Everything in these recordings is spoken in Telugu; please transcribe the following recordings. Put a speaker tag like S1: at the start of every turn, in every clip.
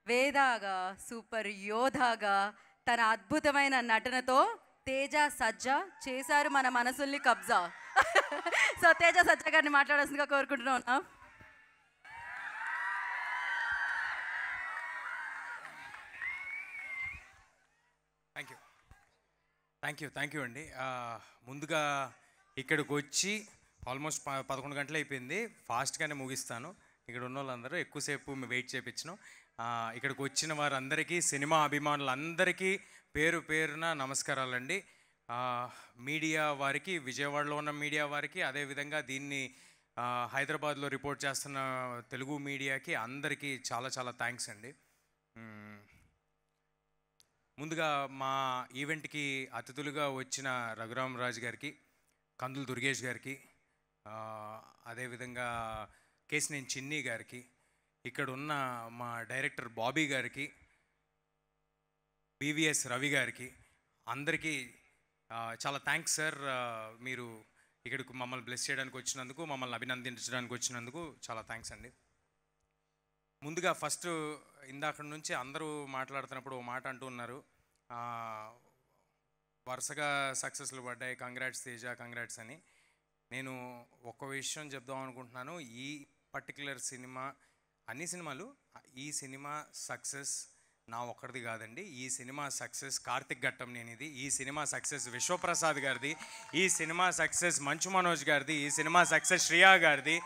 S1: వేదాగా, సూపర్ యోధాగా తన అద్భుతమైన నటనతో తేజ సజ్జ చేశారు మన మనసుల్ని కబ్జా. సో తేజ సజ్జ గారిని మాట్లాడాల్సిందిగా కోరుకుంటున్నాం.
S2: థ్యాంక్ యూ అండి. ముందుగా ఇక్కడికి వచ్చి ఆల్మోస్ట్ 11 గంటలు అయిపోయింది. ఫాస్ట్గానే ముగిస్తాను. ఇక్కడ ఉన్న వాళ్ళందరూ ఎక్కువసేపు వెయిట్ చేయించను. ఇక్కడికి వచ్చిన వారందరికీ, సినిమా అభిమానులందరికీ పేరు పేరున నమస్కారాలండి. మీడియా వారికి, విజయవాడలో ఉన్న మీడియా వారికి, అదేవిధంగా దీన్ని హైదరాబాద్లో రిపోర్ట్ చేస్తున్న తెలుగు మీడియాకి అందరికీ చాలా చాలా థ్యాంక్స్ అండి. ముందుగా మా ఈవెంట్కి అతిథులుగా వచ్చిన రఘురామరాజు గారికి, కందులు దుర్గేష్ గారికి, అదేవిధంగా కేసినేని చిన్ని గారికి, ఇక్కడ ఉన్న మా డైరెక్టర్ బాబీ గారికి, బీవీఎస్ రవి గారికి, అందరికీ చాలా థ్యాంక్స్ సార్. మీరు ఇక్కడికి మమ్మల్ని బ్లెస్ చేయడానికి వచ్చినందుకు, మమ్మల్ని అభినందించడానికి వచ్చినందుకు చాలా థ్యాంక్స్ అండి. ముందుగా ఫస్ట్ ఇందాక నుంచి అందరూ మాట్లాడుతున్నప్పుడు ఓ మాట అంటూ ఉన్నారు, వరుసగా సక్సెస్లు పడ్డాయి, కంగ్రాట్స్ తేజ, కంగ్రాట్స్ అని. నేను ఒక విషయం చెప్దాం అనుకుంటున్నాను. ఈ పర్టికులర్ సినిమా, అన్ని సినిమాలు, ఈ సినిమా సక్సెస్ నా ఒక్కడిది కాదండి. ఈ సినిమా సక్సెస్ కార్తిక్ ఘట్టంనేనిది, ఈ సినిమా సక్సెస్ విశ్వప్రసాద్ గారిది, ఈ సినిమా సక్సెస్ మంచు మనోజ్ గారిది, ఈ సినిమా సక్సెస్ శ్రియా గారిది,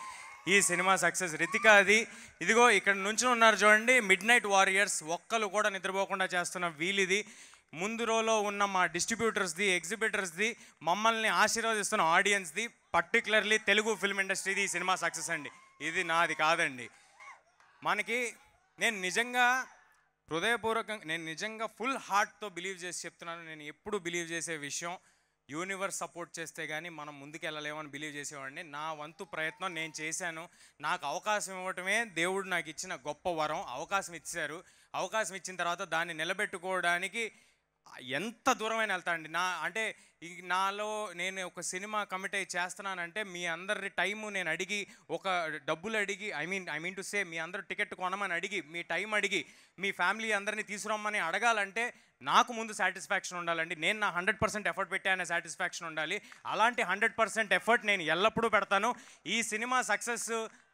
S2: ఈ సినిమా సక్సెస్ రితికాది. ఇదిగో ఇక్కడ నుంచి ఉన్నారు చూడండి, మిడ్ నైట్ వారియర్స్, ఒక్కరు కూడా నిద్రపోకుండా చేస్తున్న వీలిది, ముందు రోలో ఉన్న మా డిస్ట్రిబ్యూటర్స్ది, ఎగ్జిబిటర్స్ది, మమ్మల్ని ఆశీర్వదిస్తున్న ఆడియన్స్ది, పర్టికులర్లీ తెలుగు ఫిల్మ్ ఇండస్ట్రీది ఈ సినిమా సక్సెస్ అండి. ఇది నాది కాదండి. మనకి నేను నిజంగా హృదయపూర్వకంగా, నేను నిజంగా ఫుల్ హార్ట్తో బిలీవ్ చేసి చెప్తున్నాను. నేను ఎప్పుడు బిలీవ్ చేసే విషయం, యూనివర్స్ సపోర్ట్ చేస్తే కానీ మనం ముందుకు వెళ్ళలేమని బిలీవ్ చేసేవాడిని. నా వంతు ప్రయత్నం నేను చేశాను. నాకు అవకాశం ఇవ్వటమే దేవుడు నాకు ఇచ్చిన గొప్ప వరం. అవకాశం ఇచ్చారు. అవకాశం ఇచ్చిన తర్వాత దాన్ని నిలబెట్టుకోవడానికి ఎంత దూరమైన వెళ్తానండి. అంటే నాలో నేను ఒక సినిమా కమిట్ అయ్యి చేస్తున్నానంటే మీ అందరి టైము నేను అడిగి, ఒక డబ్బులు అడిగి, ఐ మీన్ టు సే మీ అందరూ టికెట్ కొనమని అడిగి, మీ టైం అడిగి, మీ ఫ్యామిలీ అందరినీ తీసుకురమ్మని అడగాలంటే నాకు ముందు సాటిస్ఫాక్షన్ ఉండాలండి. నేను నా 100% ఎఫర్ట్ పెట్టానే సాటిస్ఫాక్షన్ ఉండాలి. అలాంటి 100% ఎఫర్ట్ నేను ఎల్లప్పుడూ పెడతాను. ఈ సినిమా సక్సెస్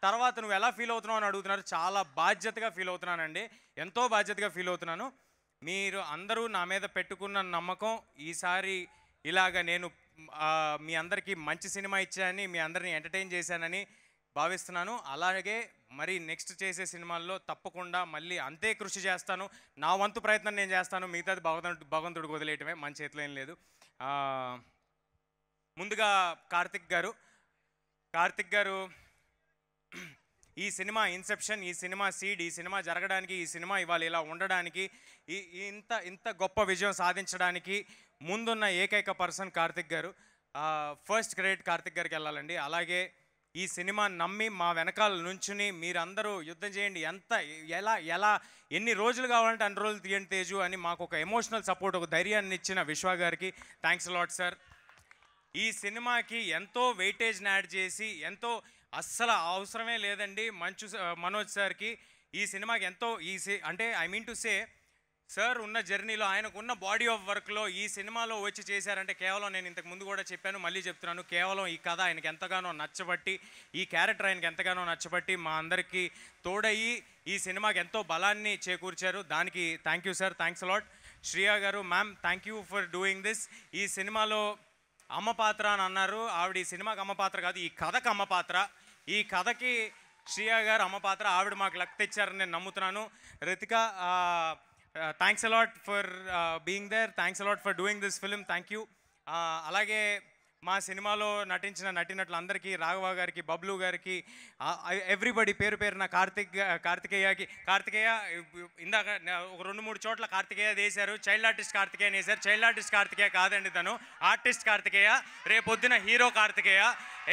S2: తర్వాత నువ్వు ఎలా ఫీల్ అవుతున్నావు అని అడుగుతున్నారు. చాలా బాధ్యతగా ఫీల్ అవుతున్నానండి, ఎంతో బాధ్యతగా ఫీల్ అవుతున్నాను. మీరు అందరూ నా మీద పెట్టుకున్న నమ్మకం, ఈసారి ఇలాగ నేను మీ అందరికీ మంచి సినిమా ఇచ్చానని, మీ అందరినీ ఎంటర్టైన్ చేశానని భావిస్తున్నాను. అలాగే మరి నెక్స్ట్ చేసే సినిమాల్లో తప్పకుండా మళ్ళీ అంతే కృషి చేస్తాను. నా వంతు ప్రయత్నం నేను చేస్తాను. మిగతాది భగవంతుడికి వదిలేయటమే, మన చేతిలో ఏం లేదు. ముందుగా కార్తిక్ గారు ఈ సినిమా ఇన్సెప్షన్, ఈ సినిమా సీడ్, ఈ సినిమా జరగడానికి, ఈ సినిమా ఇవాళ ఇలా ఉండడానికి, ఇంత గొప్ప విజయం సాధించడానికి ముందున్న ఏకైక పర్సన్ కార్తిక్ గారు. ఫస్ట్ క్రెడిట్ కార్తిక్ గారికి వెళ్ళాలండి. అలాగే ఈ సినిమా నమ్మి మా వెనకాల నుంచుని మీరందరూ యుద్ధం చేయండి, ఎలా ఎన్ని రోజులు కావాలంటే అన్ని రోజులు తీయండి తేజు అని మాకు ఒక ఎమోషనల్ సపోర్ట్, ఒక ధైర్యాన్ని ఇచ్చిన విశ్వ గారికి థ్యాంక్స్ లాట్ సార్. ఈ సినిమాకి ఎంతో వెయిటేజ్ని యాడ్ చేసి, ఎంతో అస్సలు అవసరమే లేదండి మంచు మనోజ్ సార్కి ఈ సినిమాకి ఎంతో అంటే I mean to say sir ఉన్న జర్నీలో, ఆయనకున్న బాడీ ఆఫ్ వర్క్లో ఈ సినిమాలో వచ్చి చేశారంటే కేవలం, నేను ఇంతకు ముందు కూడా చెప్పాను, మళ్ళీ చెప్తున్నాను, కేవలం ఈ కథ ఆయనకి ఎంతగానో నచ్చబట్టి, ఈ క్యారెక్టర్ ఆయనకి ఎంతగానో నచ్చబట్టి మా అందరికీ తోడయ్యి ఈ సినిమాకి ఎంతో బలాన్ని చేకూర్చారు. దానికి thank you sir, thanks a lot. Shriya గారు, ma'am thank you for doing this. ఈ సినిమాలో అమ్మ పాత్ర అని అన్నారు, ఆవిడ ఈ సినిమాకి అమ్మ పాత్ర కాదు, ఈ కథకు అమ్మ పాత్ర. ఈ కథకి శ్రియా గారు అమ్మ పాత్ర. ఆవిడ మాకు లక్ తెచ్చారని నేను నమ్ముతున్నాను. Ritika, thanks a lot for being there, thanks a lot for doing this film, thank you. అలాగే మా సినిమాలో నటించిన నటీనటులందరికీ, రాఘవ గారికి, బబ్లు గారికి, ఎవ్రీబడి పేరు పేరున, కార్తికేయ ఇందాక ఒక 2-3 చోట్ల కార్తికేయ వేశారు. చైల్డ్ ఆర్టిస్ట్ కార్తికేయ వేశారు. చైల్డ్ ఆర్టిస్ట్ కార్తికేయ కాదండి, తను ఆర్టిస్ట్ కార్తికేయ, రేపొద్దున hero Karthikeya,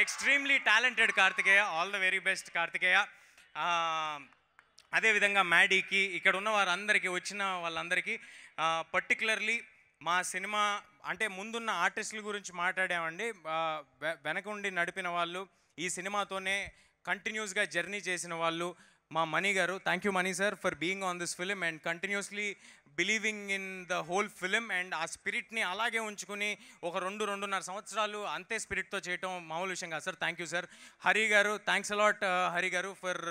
S2: extremely talented Karthikeya. All the very best Karthikeya. అదేవిధంగా మ్యాడీకి, ఇక్కడ ఉన్న వారందరికీ, వచ్చిన వాళ్ళందరికీ, పర్టికులర్లీ మా సినిమా అంటే ముందున్న ఆర్టిస్టుల గురించి మాట్లాడామండి. వెనక ఉండి నడిపిన వాళ్ళు, ఈ సినిమాతోనే కంటిన్యూస్గా జర్నీ చేసిన వాళ్ళు, మా మనీ గారు, thank you money sir for being on this film and continuously believing in the whole film and ఆ స్పిరిట్ని అలాగే ఉంచుకుని ఒక 2-2.5 సంవత్సరాలు అంతే స్పిరిట్తో చేయటం మామూలు విషయం కాదు sir. Thank you sir. Hari గారు, థ్యాంక్స్ అలాట్ హరి గారు for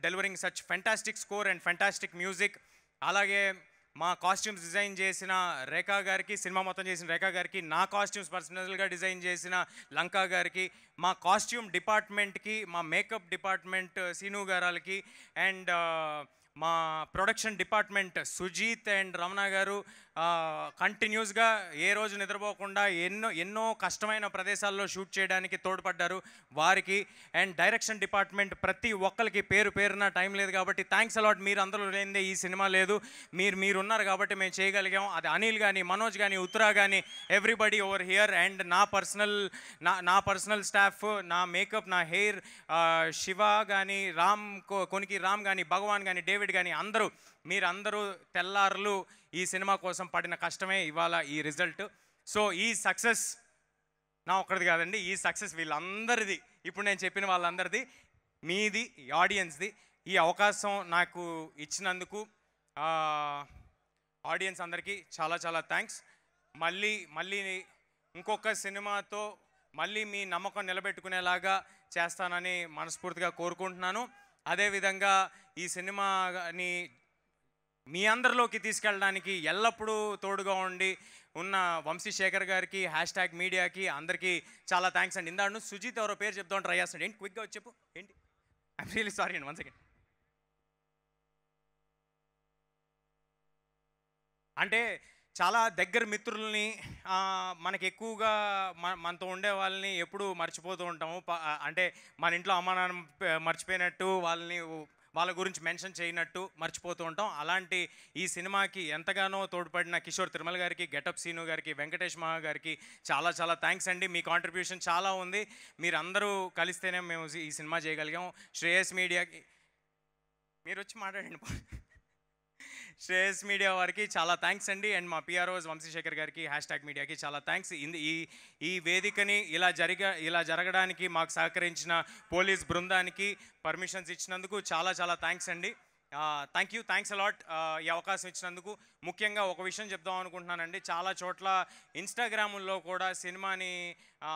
S2: delivering such fantastic score and fantastic music. అలాగే మా కాస్ట్యూమ్స్ డిజైన్ చేసిన రేఖా గారికి, సినిమా మొత్తం చేసిన రేఖా గారికి, నా కాస్ట్యూమ్స్ పర్సనల్గా డిజైన్ చేసిన లంకా గారికి, మా కాస్ట్యూమ్ డిపార్ట్మెంట్కి, మా మేకప్ డిపార్ట్మెంట్ సీను గారాలకి అండ్ మా production department Sujeeth and Ramana గారు కంటిన్యూస్గా ఏ రోజు నిద్రపోకుండా ఎన్నో కష్టమైన ప్రదేశాల్లో షూట్ చేయడానికి తోడ్పడ్డారు వారికి. అండ్ డైరెక్షన్ డిపార్ట్మెంట్ ప్రతి ఒక్కరికి పేరు పేరున టైం లేదు కాబట్టి థ్యాంక్స్ అలాట్. మీరు అందరూ లేనిదే ఈ సినిమా లేదు. మీరు ఉన్నారు కాబట్టి మేము చేయగలిగాం. అది అనిల్ కానీ, మనోజ్ కానీ, ఉత్తరా కానీ, ఎవ్రీబడి ఓవర్ హియర్. అండ్ నా పర్సనల్ స్టాఫ్, నా మేకప్, నా హెయిర్, శివ కానీ, కొనికి రామ్ కానీ, భగవాన్ కానీ, డేవిడ్ కానీ, మీరందరూ తెల్లారులు ఈ సినిమా కోసం పడిన కష్టమే ఇవాళ ఈ రిజల్ట్. సో ఈ సక్సెస్ నా ఒక్కడిది కాదండి, ఈ సక్సెస్ వీళ్ళందరిది, ఇప్పుడు నేను చెప్పిన వాళ్ళందరిది, మీది, ఈ ఆడియన్స్ది. ఈ అవకాశం నాకు ఇచ్చినందుకు ఆడియన్స్ అందరికీ చాలా చాలా థ్యాంక్స్. మళ్ళీ ఇంకొక సినిమాతో మళ్ళీ మీ నమ్మకం నిలబెట్టుకునేలాగా చేస్తానని మనస్ఫూర్తిగా కోరుకుంటున్నాను. అదేవిధంగా ఈ సినిమాని మీ అందరిలోకి తీసుకెళ్ళడానికి ఎల్లప్పుడూ తోడుగా ఉండి ఉన్న వంశీశేఖర్ గారికి, #మీడియాకి అందరికీ చాలా థ్యాంక్స్ అండి. ఇందాడు సుజిత్ ఎవరో పేరు చెప్తాం ట్రై చేస్తాడు. ఏంటి క్విక్గా వచ్చి చెప్పు ఏంటి? ఐఎమ్ రియలీ సారీ అండి, 1 సెకండ్. అంటే చాలా దగ్గర మిత్రుల్ని, మనకి ఎక్కువగా మనతో ఉండే వాళ్ళని ఎప్పుడూ మర్చిపోతూ ఉంటాము. అంటే మన ఇంట్లో అమ్మా నాన్న మర్చిపోయినట్టు, వాళ్ళ గురించి మెన్షన్ చేయనట్టు మర్చిపోతూ ఉంటాం. అలాంటి ఈ సినిమాకి ఎంతగానో తోడ్పడిన కిషోర్ తిరుమల గారికి, గెటప్ సీను గారికి, వెంకటేష్ మహా గారికి చాలా చాలా థ్యాంక్స్ అండి. మీ కాంట్రిబ్యూషన్ చాలా ఉంది. మీరందరూ కలిస్తేనే మేము ఈ సినిమా చేయగలిగాం. శ్రేయస్ మీడియాకి మీరు వచ్చి మాట్లాడండి. శ్రేయస్ మీడియా వారికి చాలా థ్యాంక్స్ అండి. అండ్ మా పిఆర్ఓస్ వంశీశేఖర్ గారికి, #మీడియాకి చాలా థ్యాంక్స్. ఈ వేదికని ఇలా జరగడానికి మాకు సహకరించిన పోలీస్ బృందానికి పర్మిషన్స్ ఇచ్చినందుకు చాలా చాలా థ్యాంక్స్ అండి. థ్యాంక్స్ అలాట్ ఈ అవకాశం ఇచ్చినందుకు. ముఖ్యంగా ఒక విషయం చెప్దాం అనుకుంటున్నానండి. చాలా చోట్ల ఇన్స్టాగ్రాముల్లో కూడా సినిమాని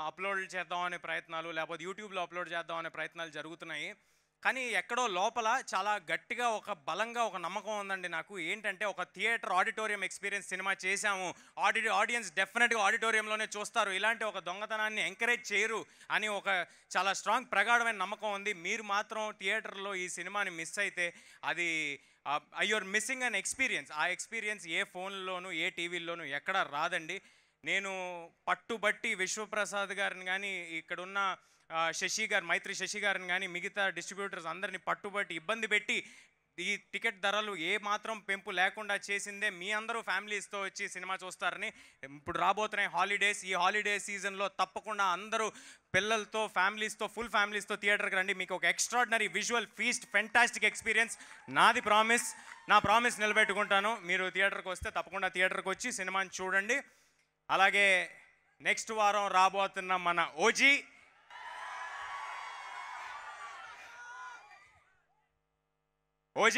S2: అప్లోడ్ చేద్దామనే ప్రయత్నాలు, లేకపోతే యూట్యూబ్లో అప్లోడ్ చేద్దామనే ప్రయత్నాలు జరుగుతున్నాయి. కానీ ఎక్కడో లోపల చాలా గట్టిగా బలంగా ఒక నమ్మకం ఉందండి నాకు. ఏంటంటే ఒక థియేటర్ ఆడిటోరియం ఎక్స్పీరియన్స్ సినిమా చేశాము, ఆడియన్స్ డెఫినెట్గా ఆడిటోరియంలోనే చూస్తారు, ఇలాంటి ఒక దొంగతనాన్ని ఎంకరేజ్ చేయరు అని ఒక చాలా స్ట్రాంగ్ ప్రగాఢమైన నమ్మకం ఉంది. మీరు మాత్రం థియేటర్లో ఈ సినిమాని మిస్ అయితే అది యూఆర్ మిస్సింగ్ అన్ ఎక్స్పీరియన్స్. ఆ ఎక్స్పీరియన్స్ ఏ ఫోన్లోనూ, ఏ టీవీల్లోనూ ఎక్కడా రాదండి. నేను పట్టుబట్టి విశ్వప్రసాద్ గారిని కానీ, ఇక్కడున్న మైత్రి శశి గారిని కానీ, మిగతా డిస్ట్రిబ్యూటర్స్ అందరినీ పట్టుబట్టి ఇబ్బంది పెట్టి ఈ టికెట్ ధరలు ఏ మాత్రం పెంపు లేకుండా చేసిందే మీ అందరూ ఫ్యామిలీస్తో వచ్చి సినిమా చూస్తారని. ఇప్పుడు రాబోతున్నాయి హాలిడేస్. ఈ హాలిడే సీజన్లో తప్పకుండా అందరూ పిల్లలతో, ఫుల్ ఫ్యామిలీస్తో థియేటర్కి రండి. మీకు ఒక extraordinary visual feast, fantastic experience. నా ప్రామిస్ నిలబెట్టుకుంటాను. మీరు థియేటర్కి వస్తే తప్పకుండా థియేటర్కి వచ్చి సినిమాని చూడండి. అలాగే నెక్స్ట్ వారం రాబోతున్న మన ఓజీ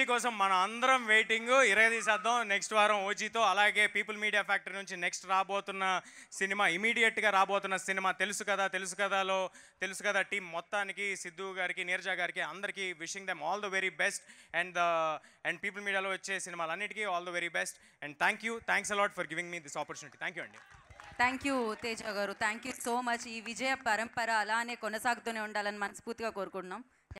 S2: కోసం మన అందరం వెయిటింగ్. ఇరగదీసేద్దాం నెక్స్ట్ వారం ఓజీతో. అలాగే పీపుల్ మీడియా ఫ్యాక్టరీ నుంచి నెక్స్ట్ రాబోతున్న సినిమా, ఇమీడియట్గా రాబోతున్న సినిమా తెలుసు కదా టీం మొత్తానికి, సిద్ధు గారికి, నీరజ గారికి, అందరికీ wishing them all the very best. And people మీడియాలో వచ్చే సినిమాలన్నిటికీ all the very best. And thanks a lot for giving me this opportunity. Thank you అండి.
S1: థ్యాంక్ యూ తేజ గారు, థ్యాంక్ యూ సో మచ్. ఈ విజయ పరంపర అలానే కొనసాగుతూనే ఉండాలని మనస్ఫూర్తిగా కోరుకుంటున్నాం.